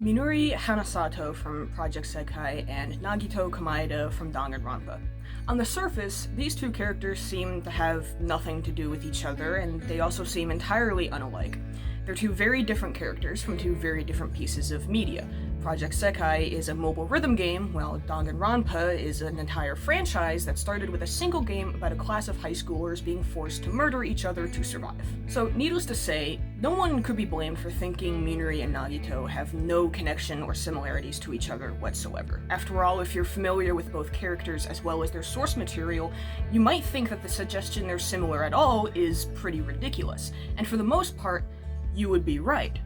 Minori Hanasato from Project Sekai and Nagito Komaeda from danganronpa. On the surface, these two characters seem to have nothing to do with each other, and they also seem entirely unalike. They're two very different characters from two very different pieces of media. Project Sekai is a mobile rhythm game, while danganronpa is an entire franchise that started with a single game about a class of high schoolers being forced to murder each other to survive. So, needless to say, no one could be blamed for thinking Minori and Nagito have no connection or similarities to each other whatsoever. After all, if you're familiar with both characters as well as their source material, you might think that the suggestion they're similar at all is pretty ridiculous, and for the most part, you would be right.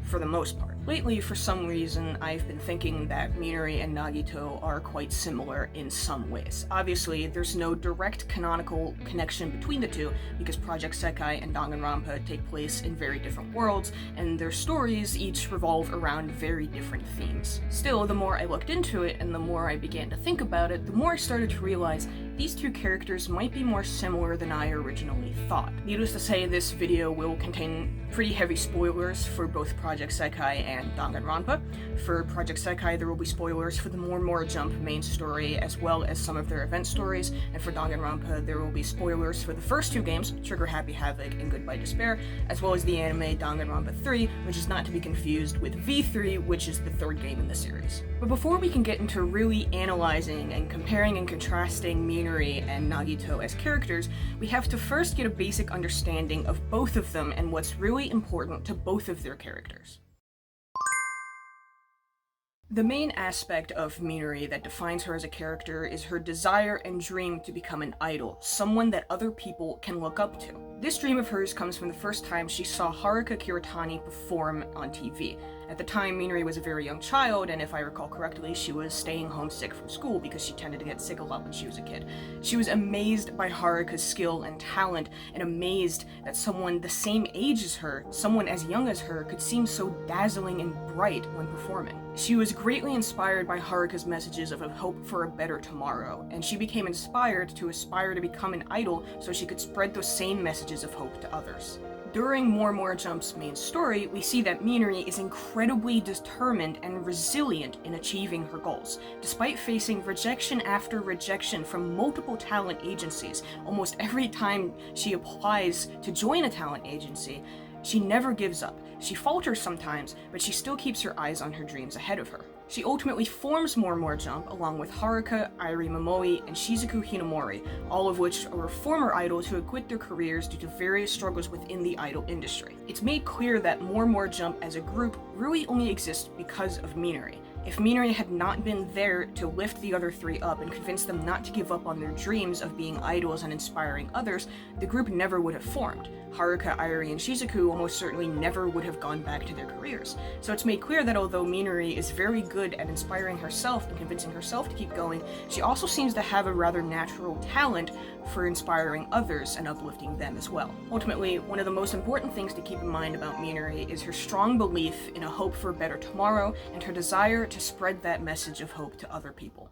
For the most part. Lately, for some reason, I've been thinking that Minori and Nagito are quite similar in some ways. Obviously, there's no direct canonical connection between the two, because Project Sekai and danganronpa take place in very different worlds, and their stories each revolve around very different themes. Still, the more I looked into it, and the more I began to think about it, the more I started to realize these two characters might be more similar than I originally thought. Needless to say, this video will contain pretty heavy spoilers for both Project Sekai and danganronpa. For Project Sekai, there will be spoilers for the More Jump main story, as well as some of their event stories, and for danganronpa, there will be spoilers for the first two games, Trigger Happy Havoc and Goodbye Despair, as well as the anime Danganronpa 3, which is not to be confused with V3, which is the third game in the series. But before we can get into really analyzing and comparing and contrasting Minori and Nagito as characters, we have to first get a basic understanding of both of them and what's really important to both of their characters. The main aspect of Minori that defines her as a character is her desire and dream to become an idol, someone that other people can look up to. This dream of hers comes from the first time she saw Haruka Kiritani perform on TV. At the time, Minori was a very young child, and if I recall correctly, she was staying home sick from school because she tended to get sick a lot when she was a kid. She was amazed by Haruka's skill and talent, and amazed that someone the same age as her, someone as young as her, could seem so dazzling and bright when performing. She was greatly inspired by Haruka's messages of a hope for a better tomorrow, and she became inspired to aspire to become an idol so she could spread those same messages of hope to others. During More Jump's main story, we see that Minori is incredibly determined and resilient in achieving her goals. Despite facing rejection after rejection from multiple talent agencies, almost every time she applies to join a talent agency, she never gives up. She falters sometimes, but she still keeps her eyes on her dreams ahead of her. She ultimately forms More Jump along with Haruka, Airi Momoi, and Shizuku Hinamori, all of which are former idols who had quit their careers due to various struggles within the idol industry. It's made clear that More Jump as a group really only exists because of Minori. If Minori had not been there to lift the other three up and convince them not to give up on their dreams of being idols and inspiring others, the group never would have formed. Haruka, Airi, and Shizuku almost certainly never would have gone back to their careers. So it's made clear that although Minori is very good at inspiring herself and convincing herself to keep going, she also seems to have a rather natural talent for inspiring others and uplifting them as well. Ultimately, one of the most important things to keep in mind about Minori is her strong belief in a hope for a better tomorrow and her desire to spread that message of hope to other people.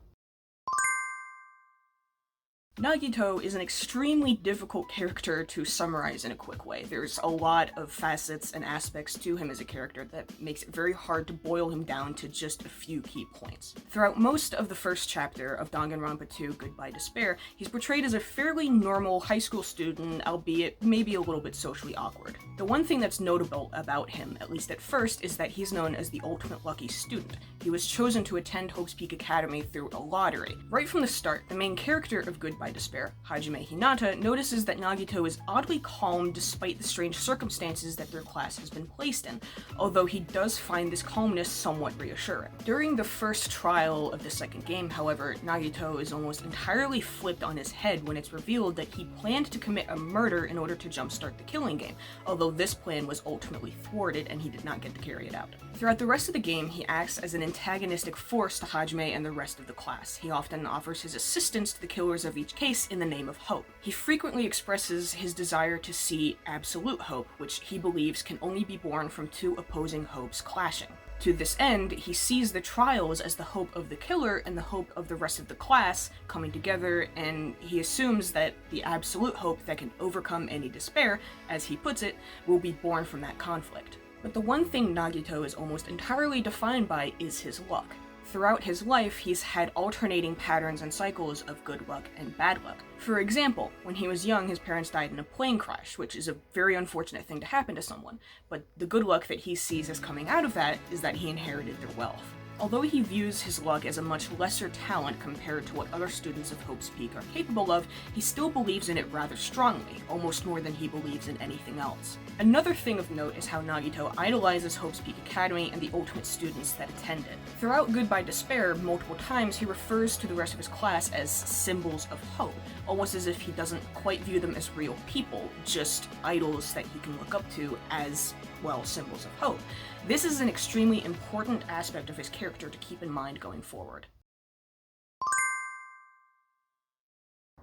Nagito is an extremely difficult character to summarize in a quick way. There's a lot of facets and aspects to him as a character that makes it very hard to boil him down to just a few key points. Throughout most of the first chapter of Danganronpa 2 Goodbye Despair, he's portrayed as a fairly normal high school student, albeit maybe a little bit socially awkward. The one thing that's notable about him, at least at first, is that he's known as the ultimate lucky student. He was chosen to attend Hope's Peak Academy through a lottery. Right from the start, the main character of Goodbye Despair, Hajime Hinata, notices that Nagito is oddly calm despite the strange circumstances that their class has been placed in, although he does find this calmness somewhat reassuring. During the first trial of the second game, however, Nagito is almost entirely flipped on his head when it's revealed that he planned to commit a murder in order to jumpstart the killing game, although this plan was ultimately thwarted and he did not get to carry it out. Throughout the rest of the game, he acts as an antagonistic force to Hajime and the rest of the class. He often offers his assistance to the killers of each case in the name of hope. He frequently expresses his desire to see absolute hope, which he believes can only be born from two opposing hopes clashing. To this end, he sees the trials as the hope of the killer and the hope of the rest of the class coming together, and he assumes that the absolute hope that can overcome any despair, as he puts it, will be born from that conflict. But the one thing Nagito is almost entirely defined by is his luck. Throughout his life, he's had alternating patterns and cycles of good luck and bad luck. For example, when he was young, his parents died in a plane crash, which is a very unfortunate thing to happen to someone, but the good luck that he sees as coming out of that is that he inherited their wealth. Although he views his luck as a much lesser talent compared to what other students of Hope's Peak are capable of, he still believes in it rather strongly, almost more than he believes in anything else. Another thing of note is how Nagito idolizes Hope's Peak Academy and the ultimate students that attend it. Throughout Goodbye Despair, multiple times he refers to the rest of his class as symbols of hope, almost as if he doesn't quite view them as real people, just idols that he can look up to as, well, symbols of hope. This is an extremely important aspect of his character to keep in mind going forward.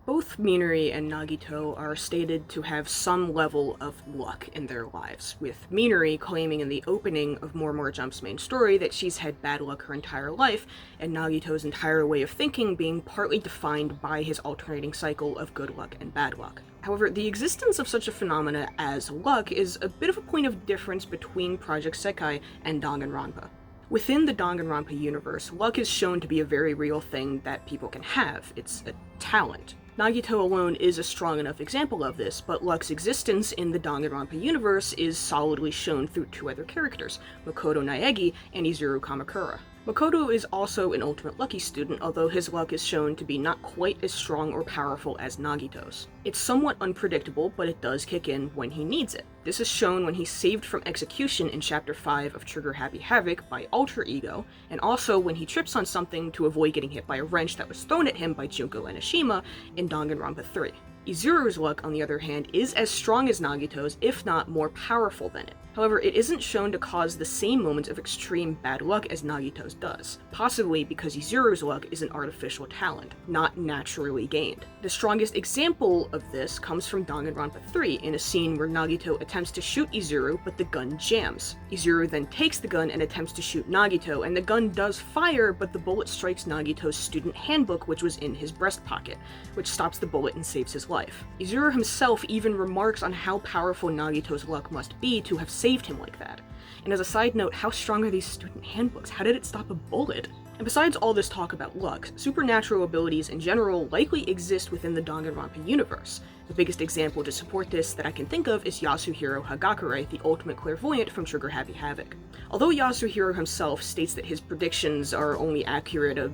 Both Minori and Nagito are stated to have some level of luck in their lives, with Minori claiming in the opening of More Jump's main story that she's had bad luck her entire life, and Nagito's entire way of thinking being partly defined by his alternating cycle of good luck and bad luck. However, the existence of such a phenomena as luck is a bit of a point of difference between Project Sekai and danganronpa. Within the danganronpa universe, luck is shown to be a very real thing that people can have. It's a talent. Nagito alone is a strong enough example of this, but luck's existence in the danganronpa universe is solidly shown through two other characters, Makoto Naegi and Izuru Kamakura. Makoto is also an ultimate lucky student, although his luck is shown to be not quite as strong or powerful as Nagito's. It's somewhat unpredictable, but it does kick in when he needs it. This is shown when he's saved from execution in Chapter 5 of Trigger Happy Havoc by Alter Ego, and also when he trips on something to avoid getting hit by a wrench that was thrown at him by Junko Enoshima in Danganronpa 3. Izuru's luck, on the other hand, is as strong as Nagito's, if not more powerful than it. However, it isn't shown to cause the same moments of extreme bad luck as Nagito's does, possibly because Izuru's luck is an artificial talent, not naturally gained. The strongest example of this comes from Danganronpa 3, in a scene where Nagito attempts to shoot Izuru, but the gun jams. Izuru then takes the gun and attempts to shoot Nagito, and the gun does fire, but the bullet strikes Nagito's student handbook, which was in his breast pocket, which stops the bullet and saves his life. Izuru himself even remarks on how powerful Nagito's luck must be to have saved him like that. And as a side note, how strong are these student handbooks? How did it stop a bullet? And besides all this talk about luck, supernatural abilities in general likely exist within the Danganronpa universe. The biggest example to support this that I can think of is Yasuhiro Hagakure, the ultimate clairvoyant from Trigger Happy Havoc. Although Yasuhiro himself states that his predictions are only accurate a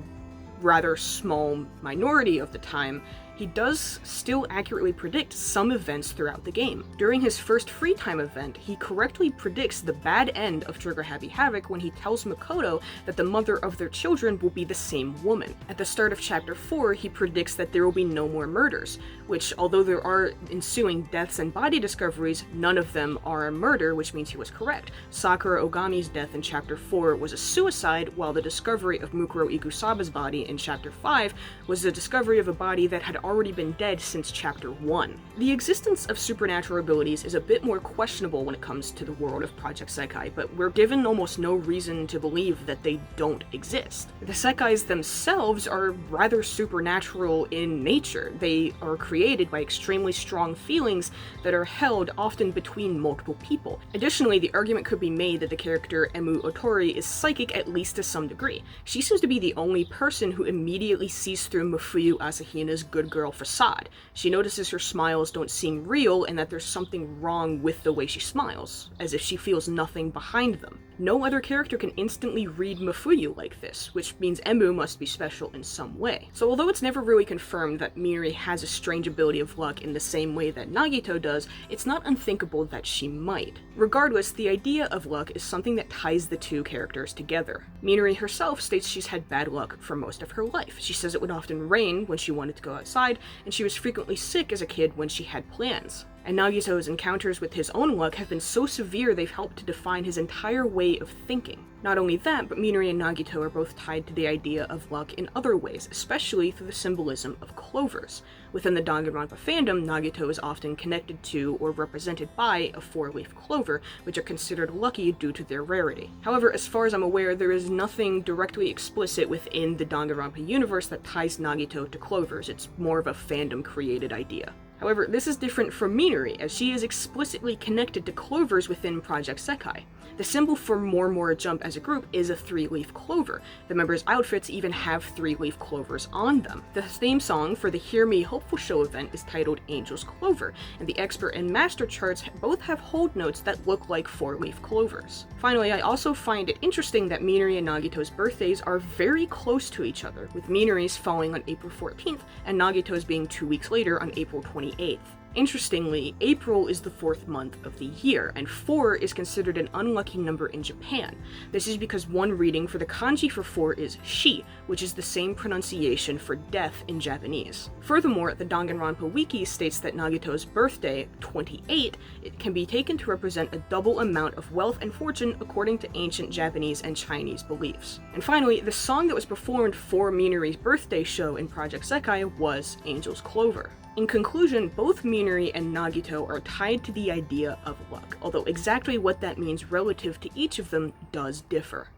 rather small minority of the time, he does still accurately predict some events throughout the game. During his first free time event, he correctly predicts the bad end of Trigger Happy Havoc when he tells Makoto that the mother of their children will be the same woman. At the start of Chapter 4, he predicts that there will be no more murders, which, although there are ensuing deaths and body discoveries, none of them are a murder, which means he was correct. Sakura Ogami's death in Chapter 4 was a suicide, while the discovery of Mukuro Ikusaba's body in Chapter 5 was the discovery of a body that had already been dead since Chapter 1. The existence of supernatural abilities is a bit more questionable when it comes to the world of Project Sekai, but we're given almost no reason to believe that they don't exist. The Sekais themselves are rather supernatural in nature. They are created by extremely strong feelings that are held often between multiple people. Additionally, the argument could be made that the character Emu Otori is psychic at least to some degree. She seems to be the only person who immediately sees through Mafuyu Asahina's good girl facade. She notices her smiles don't seem real and that there's something wrong with the way she smiles, as if she feels nothing behind them. No other character can instantly read Mafuyu like this, which means Emu must be special in some way. So although it's never really confirmed that Minori has a strange ability of luck in the same way that Nagito does, it's not unthinkable that she might. Regardless, the idea of luck is something that ties the two characters together. Minori herself states she's had bad luck for most of her life. She says it would often rain when she wanted to go outside, and she was frequently sick as a kid when she had plans. And Nagito's encounters with his own luck have been so severe they've helped to define his entire way of thinking. Not only that, but Minori and Nagito are both tied to the idea of luck in other ways, especially through the symbolism of clovers. Within the Danganronpa fandom, Nagito is often connected to or represented by a four-leaf clover, which are considered lucky due to their rarity. However, as far as I'm aware, there is nothing directly explicit within the Danganronpa universe that ties Nagito to clovers. It's more of a fandom-created idea. However, this is different from Minori, as she is explicitly connected to clovers within Project Sekai. The symbol for More Jump as a group is a 3-leaf clover. The members' outfits even have 3-leaf clovers on them. The theme song for the Hear Me Hopeful Show event is titled Angel's Clover, and the expert and master charts both have hold notes that look like 4-leaf clovers. Finally, I also find it interesting that Minori and Nagito's birthdays are very close to each other, with Minori's falling on April 14th and Nagito's being 2 weeks later on April 28th. Interestingly, April is the 4th month of the year, and 4 is considered an unlucky number in Japan. This is because one reading for the kanji for 4 is shi, which is the same pronunciation for death in Japanese. Furthermore, the Danganronpa wiki states that Nagito's birthday, 28, it can be taken to represent a double amount of wealth and fortune according to ancient Japanese and Chinese beliefs. And finally, the song that was performed for Minori's birthday show in Project Sekai was Angel's Clover. In conclusion, both Minori and Nagito are tied to the idea of luck, although exactly what that means relative to each of them does differ.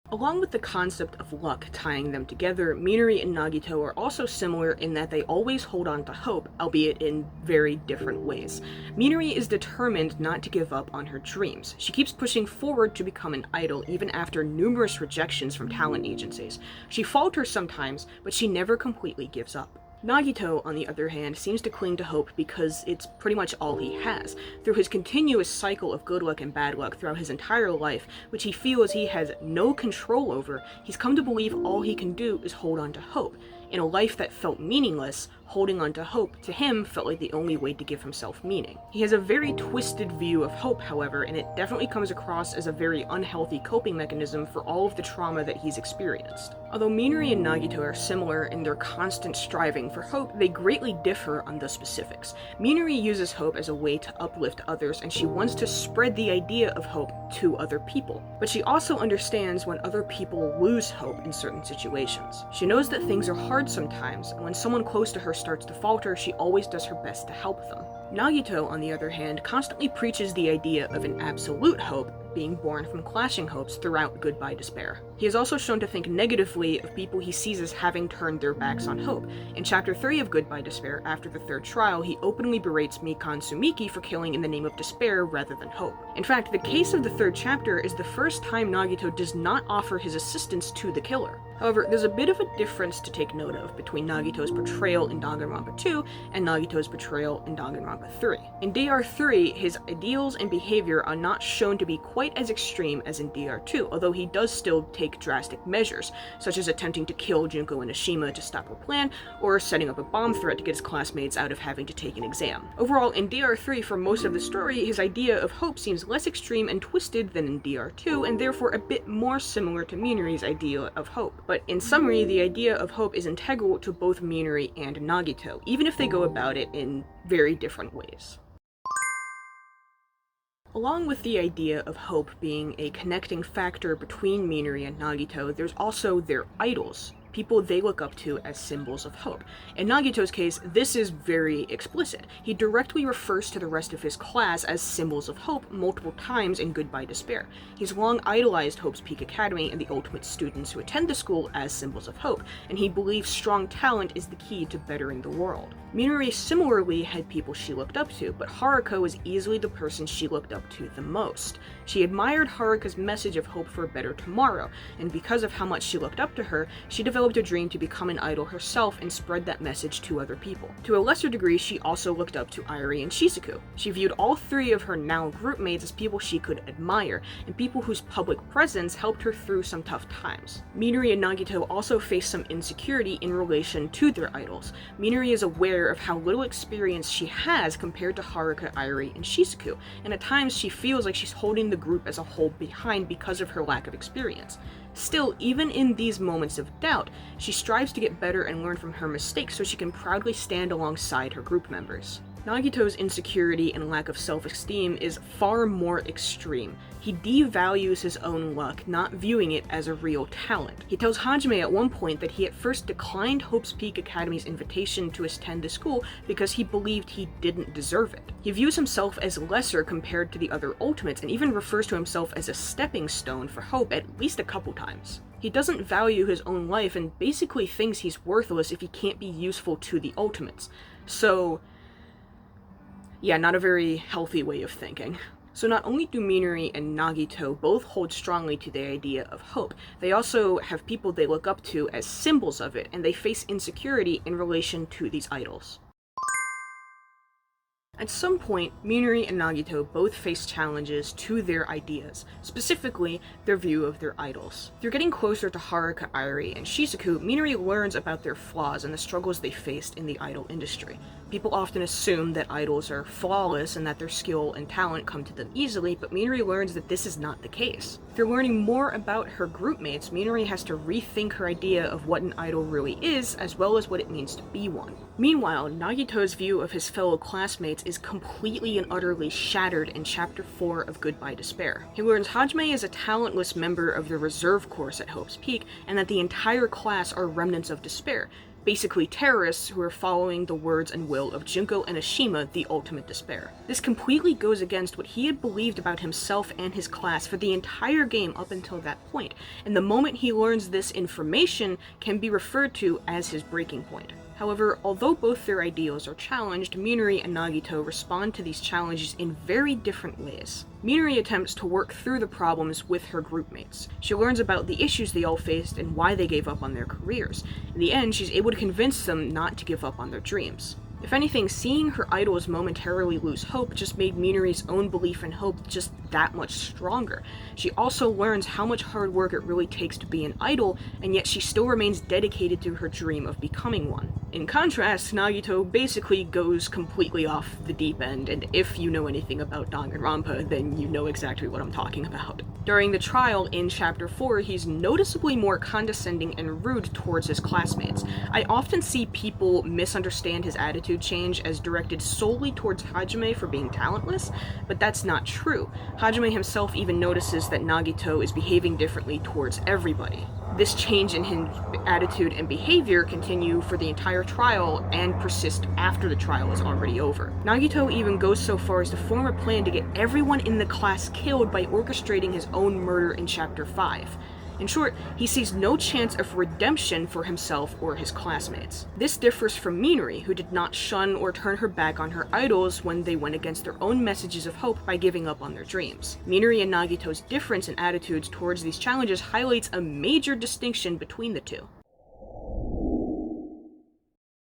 Along with the concept of luck tying them together, Minori and Nagito are also similar in that they always hold on to hope, albeit in very different ways. Minori is determined not to give up on her dreams. She keeps pushing forward to become an idol even after numerous rejections from talent agencies. She falters sometimes, but she never completely gives up. Nagito, on the other hand, seems to cling to hope because it's pretty much all he has. Through his continuous cycle of good luck and bad luck throughout his entire life, which he feels he has no control over, he's come to believe all he can do is hold on to hope. In a life that felt meaningless, holding on to hope to him felt like the only way to give himself meaning. He has a very twisted view of hope, however, and it definitely comes across as a very unhealthy coping mechanism for all of the trauma that he's experienced. Although Minori and Nagito are similar in their constant striving for hope, they greatly differ on the specifics. Minori uses hope as a way to uplift others, and she wants to spread the idea of hope to other people. But she also understands when other people lose hope in certain situations. She knows that things are hard sometimes, and when someone close to her starts to falter, she always does her best to help them. Nagito, on the other hand, constantly preaches the idea of an absolute hope being born from clashing hopes throughout Goodbye Despair. He is also shown to think negatively of people he sees as having turned their backs on hope. In Chapter 3 of Goodbye Despair, after the third trial, he openly berates Mikan Sumiki for killing in the name of despair rather than hope. In fact, the case of the third chapter is the first time Nagito does not offer his assistance to the killer. However, there's a bit of a difference to take note of between Nagito's portrayal in Danganronpa 2 and Nagito's portrayal in Danganronpa 3. In DR3, his ideals and behavior are not shown to be quite as extreme as in DR2, although he does still take drastic measures, such as attempting to kill Junko Enoshima to stop her plan, or setting up a bomb threat to get his classmates out of having to take an exam. Overall, in DR3, for most of the story, his idea of hope seems less extreme and twisted than in DR2, and therefore a bit more similar to Minori's idea of hope. But in summary, the idea of hope is integral to both Minori and Nagito, even if they go about it in very different ways. Along with the idea of hope being a connecting factor between Minori and Nagito, there's also their idols, people they look up to as symbols of hope. In Nagito's case, this is very explicit. He directly refers to the rest of his class as symbols of hope multiple times in Goodbye Despair. He's long idolized Hope's Peak Academy and the ultimate students who attend the school as symbols of hope, and he believes strong talent is the key to bettering the world. Minori similarly had people she looked up to, but Haruka was easily the person she looked up to the most. She admired Haruka's message of hope for a better tomorrow, and because of how much she looked up to her, she developed a dream to become an idol herself and spread that message to other people. To a lesser degree, she also looked up to Airi and Shizuku. She viewed all three of her now groupmates as people she could admire, and people whose public presence helped her through some tough times. Minori and Nagito also faced some insecurity in relation to their idols. Minori is aware of how little experience she has compared to Haruka, Airi, and Shizuku, and at times she feels like she's holding the group as a whole behind because of her lack of experience. Still, even in these moments of doubt, she strives to get better and learn from her mistakes so she can proudly stand alongside her group members. Nagito's insecurity and lack of self-esteem is far more extreme. He devalues his own luck, not viewing it as a real talent. He tells Hajime at one point that he at first declined Hope's Peak Academy's invitation to attend the school because he believed he didn't deserve it. He views himself as lesser compared to the other Ultimates, and even refers to himself as a stepping stone for Hope at least a couple times. He doesn't value his own life and basically thinks he's worthless if he can't be useful to the Ultimates. So, yeah, not a very healthy way of thinking. So not only do Minori and Nagito both hold strongly to the idea of hope, they also have people they look up to as symbols of it, and they face insecurity in relation to these idols. At some point, Minori and Nagito both face challenges to their ideas, specifically their view of their idols. Through getting closer to Haruka Airi and Shizuku, Minori learns about their flaws and the struggles they faced in the idol industry. People often assume that idols are flawless and that their skill and talent come to them easily, but Minori learns that this is not the case. Through learning more about her groupmates, Minori has to rethink her idea of what an idol really is, as well as what it means to be one. Meanwhile, Nagito's view of his fellow classmates is completely and utterly shattered in Chapter 4 of Goodbye Despair. He learns Hajime is a talentless member of the reserve course at Hope's Peak, and that the entire class are remnants of despair, basically terrorists who are following the words and will of Junko and Ashima, the ultimate despair. This completely goes against what he had believed about himself and his class for the entire game up until that point, and the moment he learns this information can be referred to as his breaking point. However, although both their ideals are challenged, Minori and Nagito respond to these challenges in very different ways. Minori attempts to work through the problems with her groupmates. She learns about the issues they all faced and why they gave up on their careers. In the end, she's able to convince them not to give up on their dreams. If anything, seeing her idols momentarily lose hope just made Minori's own belief in hope just that much stronger. She also learns how much hard work it really takes to be an idol, and yet she still remains dedicated to her dream of becoming one. In contrast, Nagito basically goes completely off the deep end, and if you know anything about danganronpa, then you know exactly what I'm talking about. During the trial in Chapter 4, he's noticeably more condescending and rude towards his classmates. I often see people misunderstand his attitude change as directed solely towards Hajime for being talentless, but that's not true. Hajime himself even notices that Nagito is behaving differently towards everybody. This change in his attitude and behavior continue for the entire trial and persist after the trial is already over. Nagito even goes so far as to form a plan to get everyone in the class killed by orchestrating his own murder in Chapter 5. In short, he sees no chance of redemption for himself or his classmates. This differs from Minori, who did not shun or turn her back on her idols when they went against their own messages of hope by giving up on their dreams. Minori and Nagito's difference in attitudes towards these challenges highlights a major distinction between the two.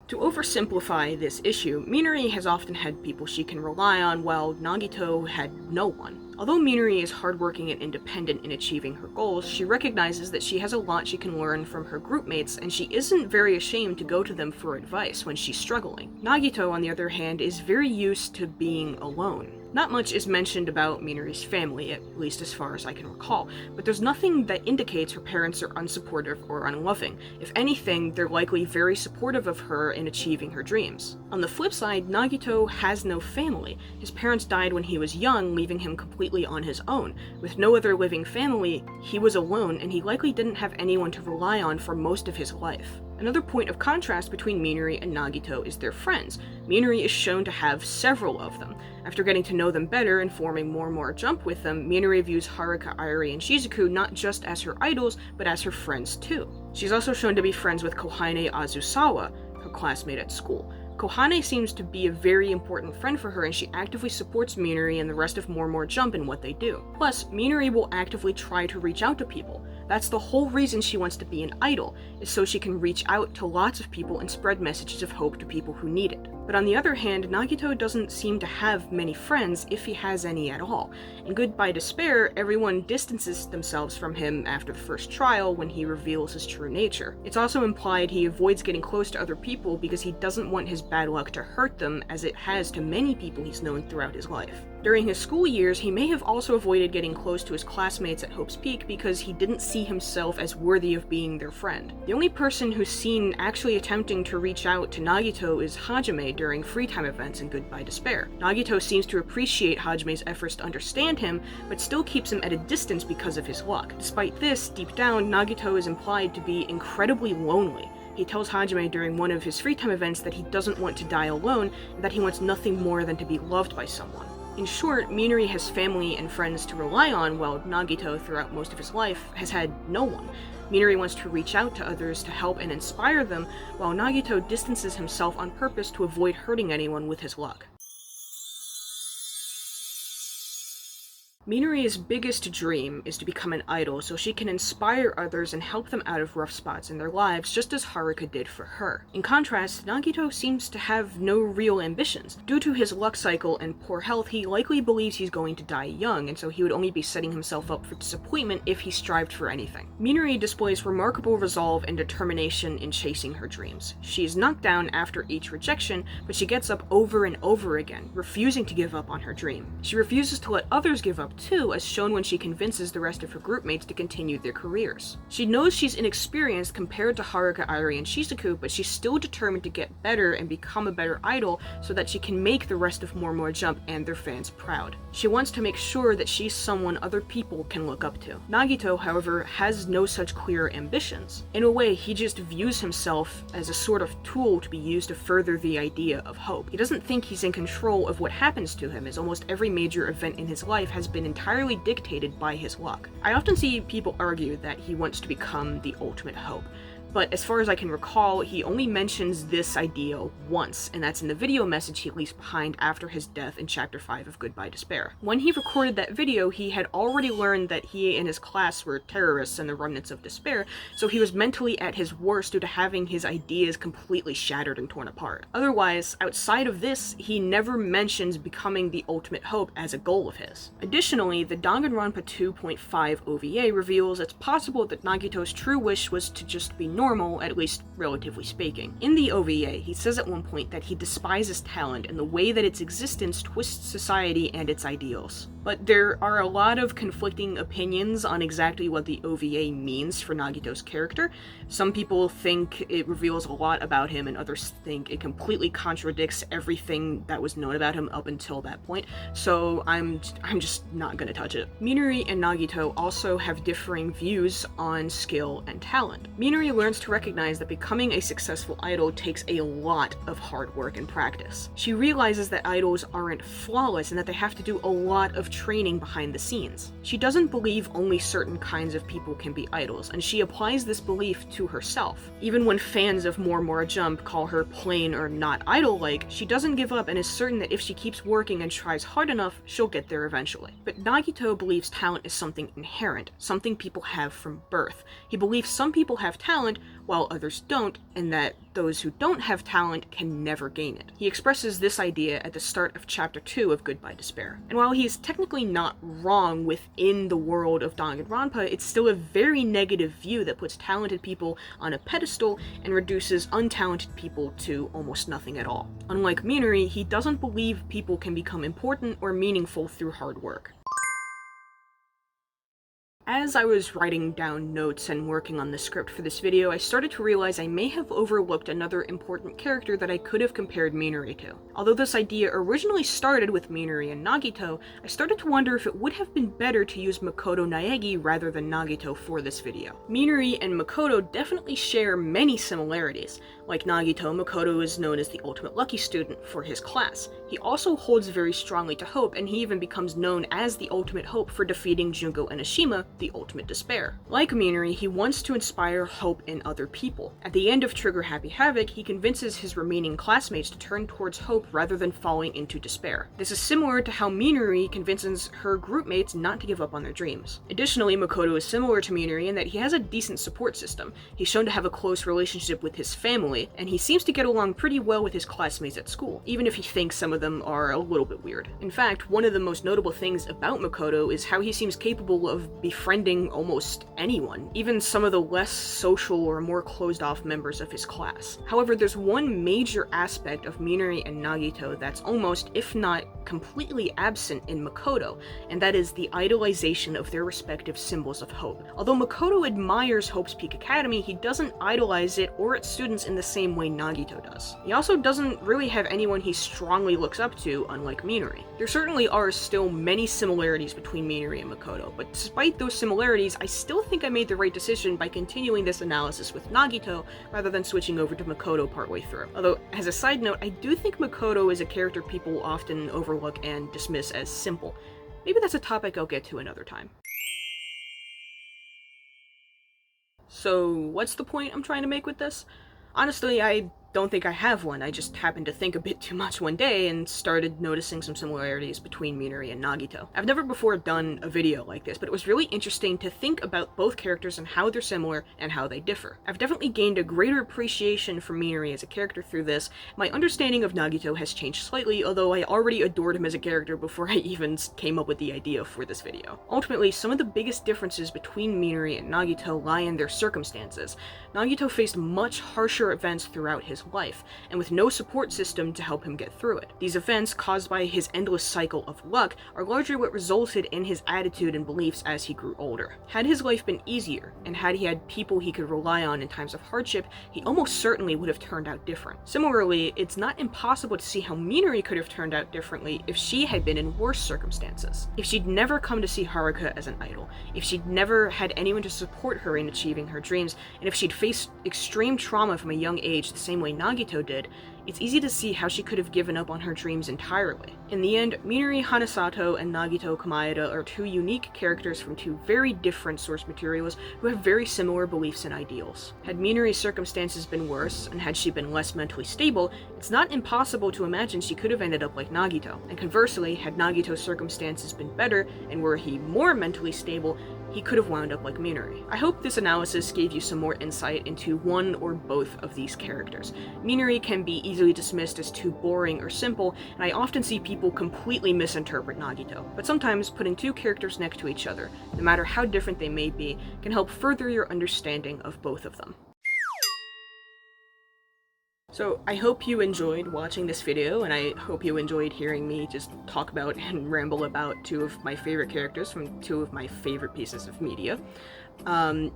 To oversimplify this issue, Minori has often had people she can rely on, while Nagito had no one. Although Minori is hardworking and independent in achieving her goals, she recognizes that she has a lot she can learn from her groupmates, and she isn't very ashamed to go to them for advice when she's struggling. Nagito, on the other hand, is very used to being alone. Not much is mentioned about Minori's family, at least as far as I can recall, but there's nothing that indicates her parents are unsupportive or unloving. If anything, they're likely very supportive of her in achieving her dreams. On the flip side, Nagito has no family. His parents died when he was young, leaving him completely on his own. With no other living family, he was alone, and he likely didn't have anyone to rely on for most of his life. Another point of contrast between Minori and Nagito is their friends. Minori is shown to have several of them. After getting to know them better and forming more and more jump with them, Minori views Haruka Airi and Shizuku not just as her idols, but as her friends too. She's also shown to be friends with Kohane Azusawa, her classmate at school. Kohane seems to be a very important friend for her, and she actively supports Minori and the rest of More Jump in what they do. Plus, Minori will actively try to reach out to people. That's the whole reason she wants to be an idol, is so she can reach out to lots of people and spread messages of hope to people who need it. But on the other hand, Nagito doesn't seem to have many friends, if he has any at all. In Goodbye Despair, everyone distances themselves from him after the first trial when he reveals his true nature. It's also implied he avoids getting close to other people because he doesn't want his bad luck to hurt them, as it has to many people he's known throughout his life. During his school years, he may have also avoided getting close to his classmates at Hope's Peak because he didn't see himself as worthy of being their friend. The only person who's seen actually attempting to reach out to Nagito is Hajime during free time events in Goodbye Despair. Nagito seems to appreciate Hajime's efforts to understand him, but still keeps him at a distance because of his luck. Despite this, deep down, Nagito is implied to be incredibly lonely. He tells Hajime during one of his free time events that he doesn't want to die alone, and that he wants nothing more than to be loved by someone. In short, Minori has family and friends to rely on, while Nagito, throughout most of his life, has had no one. Minori wants to reach out to others to help and inspire them, while Nagito distances himself on purpose to avoid hurting anyone with his luck. Minori's biggest dream is to become an idol so she can inspire others and help them out of rough spots in their lives, just as Haruka did for her. In contrast, Nagito seems to have no real ambitions. Due to his luck cycle and poor health, he likely believes he's going to die young, and so he would only be setting himself up for disappointment if he strived for anything. Minori displays remarkable resolve and determination in chasing her dreams. She is knocked down after each rejection, but she gets up over and over again, refusing to give up on her dream. She refuses to let others give up too, as shown when she convinces the rest of her groupmates to continue their careers. She knows she's inexperienced compared to Haruka, Airi, and Shizuku, but she's still determined to get better and become a better idol so that she can make the rest of More Jump and their fans proud. She wants to make sure that she's someone other people can look up to. Nagito, however, has no such clear ambitions. In a way, he just views himself as a sort of tool to be used to further the idea of hope. He doesn't think he's in control of what happens to him, as almost every major event in his life has been entirely dictated by his luck. I often see people argue that he wants to become the ultimate hope, but as far as I can recall, he only mentions this idea once, and that's in the video message he leaves behind after his death in Chapter 5 of Goodbye Despair. When he recorded that video, he had already learned that he and his class were terrorists and the remnants of despair, so he was mentally at his worst due to having his ideas completely shattered and torn apart. Otherwise, outside of this, he never mentions becoming the ultimate hope as a goal of his. Additionally, the Danganronpa 2.5 OVA reveals it's possible that Nagito's true wish was to just be normal, at least relatively speaking. In the OVA, he says at one point that he despises talent and the way that its existence twists society and its ideals. But there are a lot of conflicting opinions on exactly what the OVA means for Nagito's character. Some people think it reveals a lot about him, and others think it completely contradicts everything that was known about him up until that point, so I'm just not gonna touch it. Minori and Nagito also have differing views on skill and talent. Minori learns to recognize that becoming a successful idol takes a lot of hard work and practice. She realizes that idols aren't flawless and that they have to do a lot of training behind the scenes. She doesn't believe only certain kinds of people can be idols, and she applies this belief to herself. Even when fans of More Jump call her plain or not idol-like, she doesn't give up and is certain that if she keeps working and tries hard enough, she'll get there eventually. But Nagito believes talent is something inherent, something people have from birth. He believes some people have talent while others don't, and that those who don't have talent can never gain it. He expresses this idea at the start of Chapter 2 of Goodbye Despair. And while he's technically not wrong within the world of Danganronpa, it's still a very negative view that puts talented people on a pedestal and reduces untalented people to almost nothing at all. Unlike Minori, he doesn't believe people can become important or meaningful through hard work. As I was writing down notes and working on the script for this video, I started to realize I may have overlooked another important character that I could have compared Minori to. Although this idea originally started with Minori and Nagito, I started to wonder if it would have been better to use Makoto Naegi rather than Nagito for this video. Minori and Makoto definitely share many similarities. Like Nagito, Makoto is known as the ultimate lucky student for his class. He also holds very strongly to hope, and he even becomes known as the ultimate hope for defeating Junko Enoshima, the ultimate despair. Like Minori, he wants to inspire hope in other people. At the end of Trigger Happy Havoc, he convinces his remaining classmates to turn towards hope rather than falling into despair. This is similar to how Minori convinces her groupmates not to give up on their dreams. Additionally, Makoto is similar to Minori in that he has a decent support system. He's shown to have a close relationship with his family, and he seems to get along pretty well with his classmates at school, even if he thinks some of them are a little bit weird. In fact, one of the most notable things about Makoto is how he seems capable of befriending almost anyone, even some of the less social or more closed-off members of his class. However, there's one major aspect of Minori and Nagito that's almost, if not completely absent in Makoto, and that is the idolization of their respective symbols of hope. Although Makoto admires Hope's Peak Academy, he doesn't idolize it or its students in the same way Nagito does. He also doesn't really have anyone he strongly looks up to, unlike Minori. There certainly are still many similarities between Minori and Makoto, but despite those similarities, I still think I made the right decision by continuing this analysis with Nagito rather than switching over to Makoto partway through. Although, as a side note, I do think Makoto is a character people often overlook and dismiss as simple. Maybe that's a topic I'll get to another time. So, what's the point I'm trying to make with this? Honestly, I don't think I have one. I just happened to think a bit too much one day and started noticing some similarities between Minori and Nagito. I've never before done a video like this, but it was really interesting to think about both characters and how they're similar and how they differ. I've definitely gained a greater appreciation for Minori as a character through this. My understanding of Nagito has changed slightly, although I already adored him as a character before I even came up with the idea for this video. Ultimately, some of the biggest differences between Minori and Nagito lie in their circumstances. Nagito faced much harsher events throughout his life, and with no support system to help him get through it. These events, caused by his endless cycle of luck, are largely what resulted in his attitude and beliefs as he grew older. Had his life been easier, and had he had people he could rely on in times of hardship, he almost certainly would have turned out different. Similarly, it's not impossible to see how Minori could have turned out differently if she had been in worse circumstances. If she'd never come to see Haruka as an idol, if she'd never had anyone to support her in achieving her dreams, and if she'd faced extreme trauma from a young age the same way Nagito did, it's easy to see how she could have given up on her dreams entirely. In the end, Minori Hanasato and Nagito Komaeda are two unique characters from two very different source materials who have very similar beliefs and ideals. Had Minori's circumstances been worse, and had she been less mentally stable, it's not impossible to imagine she could have ended up like Nagito. And conversely, had Nagito's circumstances been better, and were he more mentally stable, he could have wound up like Minori. I hope this analysis gave you some more insight into one or both of these characters. Minori can be easily dismissed as too boring or simple, and I often see people completely misinterpret Nagito. But sometimes putting two characters next to each other, no matter how different they may be, can help further your understanding of both of them. So I hope you enjoyed watching this video, and I hope you enjoyed hearing me just talk about and ramble about two of my favorite characters from two of my favorite pieces of media.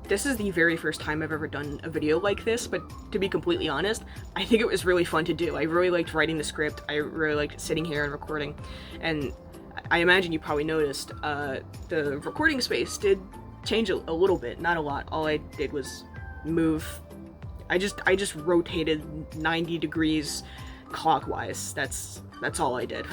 This is the very first time I've ever done a video like this, but to be completely honest, I think it was really fun to do. I really liked writing the script, I really liked sitting here and recording, and I imagine you probably noticed the recording space did change a little bit, not a lot. All I did was move. I just rotated 90 degrees clockwise. That's all I did.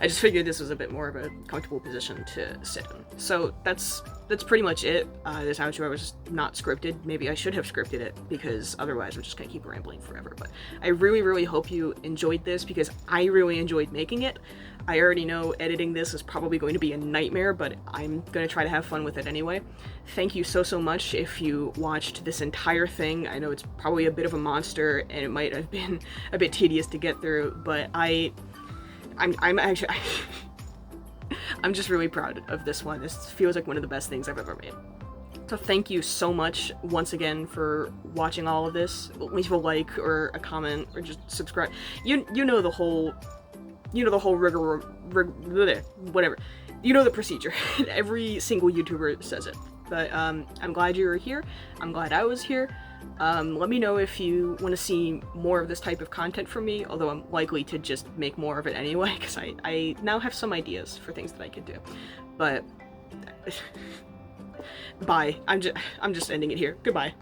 I just figured this was a bit more of a comfortable position to sit in. So that's pretty much it. This outro was just not scripted. Maybe I should have scripted it, because otherwise we're just gonna keep rambling forever. But I really hope you enjoyed this, because I really enjoyed making it. I already know editing this is probably going to be a nightmare, but I'm gonna try to have fun with it anyway. Thank you so much if you watched this entire thing. I know it's probably a bit of a monster, and it might have been a bit tedious to get through, but I'm actually I'm just really proud of this one. This feels like one of the best things I've ever made. So thank you so much once again for watching all of this. Leave a like or a comment or just subscribe. You know the whole whatever. You know the procedure. Every single YouTuber says it. But I'm glad you were here. I'm glad I was here. Let me know if you want to see more of this type of content from me, although I'm likely to just make more of it anyway, because I now have some ideas for things that I could do. But bye. I'm just ending it here. Goodbye.